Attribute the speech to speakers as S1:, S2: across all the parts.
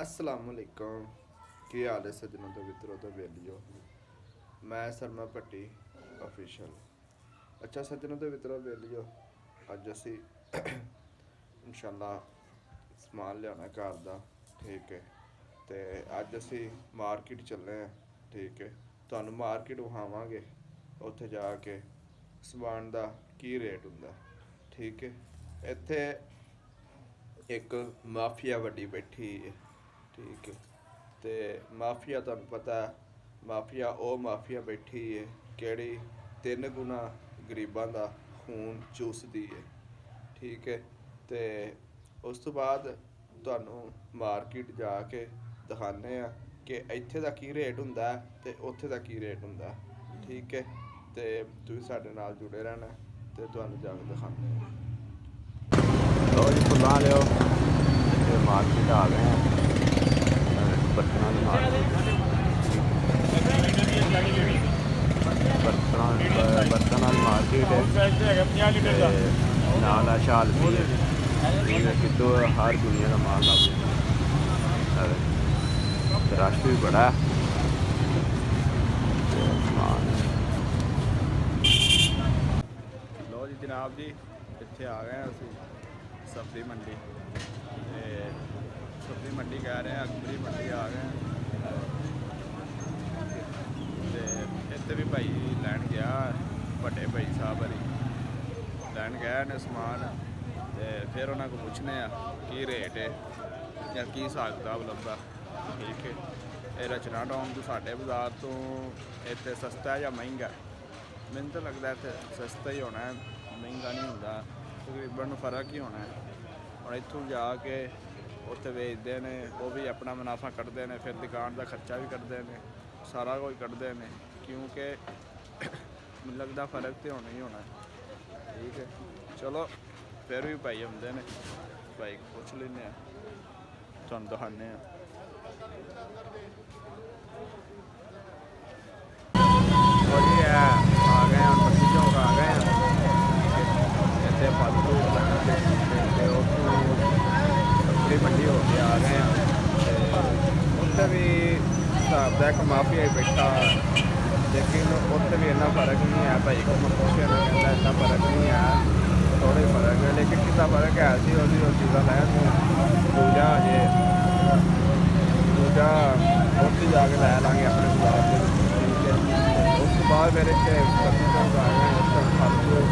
S1: असलामुअलैकुम। की हाल है सज्जनों तो मित्रों तो बेलियो। मैं शर्मा भट्टी ऑफिशियल। अच्छा सज्जनों तो मित्रों बेलियो, अज असी इंशाल्लाह समान लिया घर का। ठीक है, तो अज असी मार्केट चले हैं। ठीक है, तो मार्केट विखावे उत्थे जाके समान का की रेट होंगे। ठीक है, इत्थे एक माफिया वड्डी बैठी है। ठीक है, तो माफिया तुहानू पता है, माफिया वो माफिया बैठी है केड़ी 3 गुना गरीबों का खून चूसती है। ठीक है, तो उस तो बाद तुहानू मार्केट जाके दिखाने कि इत्थे दा की रेट हुंदा है ते उत्थे दा की रेट हुंदा है। ठीक है, तो तुसीं साडे नाल जुड़े रहना ते तुहानू जाके दिखाने।
S2: लो जी फुल्लां लियो मार्केट आ गए हैं, बर्तनों की मार्केट। बर्तन वाली मार्केट है, नाल शाल भी है कितो हर दुनिया का माल लग। रश भी बड़ा है। लो जी जनाब जी, इत्थे आ गए असीं सब्जी मंडी। सब्जी मंडी कह रहे हैं, अकबरी मंडी आ गए हैं। इत्थे भी भाई लैन गया, बड़े भाई साहब हरी लैन गया ने समान। तो फिर उन्होंने को पूछने की रेट है या की हिसाब किताब लगता। ठीक है, ये रचना टाउन तो साढ़े बाजार तो इतने सस्ता है या महंगा? मैंने तो लगता है इतने सस्ता ही होना है, महंगा नहीं होता, तकरीबन फर्क ही होना है। और इतों जाके उत्थे बेचते हैं, वो भी अपना मुनाफा कटते हैं, फिर दुकान का खर्चा भी कटते हैं, सारा कुछ कटते हैं, क्योंकि मुझे लगता फ़र्क तो होना ही होना है। ठीक है, चलो फिर भी भाई आते हैं, भाई पुछ लें, तुहानू दिखाने। आ गए हैं बस्ती चौक आ गए हैं। इतने फल फ्रूट सब्जी मंडी हो के आ गए हैं। उत्थे भी हिसाब का एक माफिया ही बैठा, लेकिन उत्थे भी इन्ना फर्क नहीं है। भाई को मैं पूछे ना, कहता इतना फर्क नहीं है, थोड़े फर्क है, लेकिन कितना फर्क है सी वो चीज़ा लै दूजा जे दूजा उत्थे जाके लै लाँगे अपने बाजार से। ठीक है, उस तो बाद मेरे बस्ती चौक आ गए, उस फल फ्रूट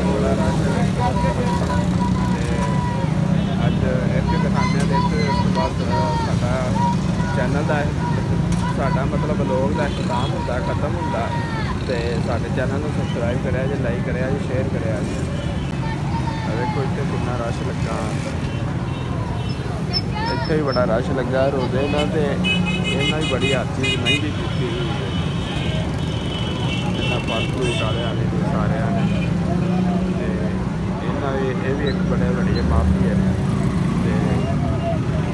S2: बड़ा रश। अज इतने दिखाने उस बाद साडा चैनल का साडा मतलब ब्लॉग का अख्ताम होंदा खत्म होंदा, तो साडे चैनल को सबसक्राइब करें जे, लाइक करें जे, शेयर करें जे। देखो इतने कितना रश लगा, इतने भी बड़ा रश लगा रोजे ना, तो इन्होंने भी बड़ी हर चीज़ महंगी की इन्ना फल फ्रूट वाले सारे ने। ये भी एक बड़े बड़ी माफी है।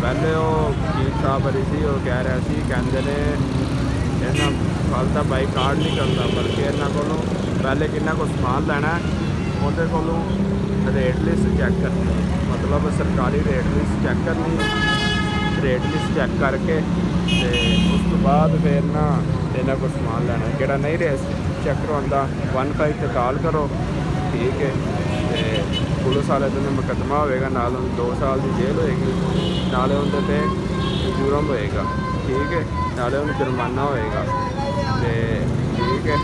S2: पहले वो वकील साहब हरी सी वो कह रहा सी, कहते ने इन्ना फल का बाई कार्ड नहीं करता, बल्कि इन्हों को पहले किन्ना को समान लेना उनके को रेट लिस्ट चैक करनी, मतलब सरकारी रेट लिस्ट चैक करनी, रेट लिस्ट चैक करके उस तो बाद फिर ना इन्हों को समान लेना। जोड़ा नहीं रेट चैक करवाता 15 ते कॉल करो। ठीक है, तो पुलिस वाले दिन मुकदमा होएगा, नाल 2 साल की जेल होएगी, नाले उनके पे जुर्म होएगा। ठीक है, नाले उन्हें जुर्माना होएगा। तो ठीक है,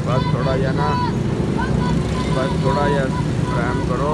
S2: बस थोड़ा जहा ना, बस थोड़ा जहा रहम करो।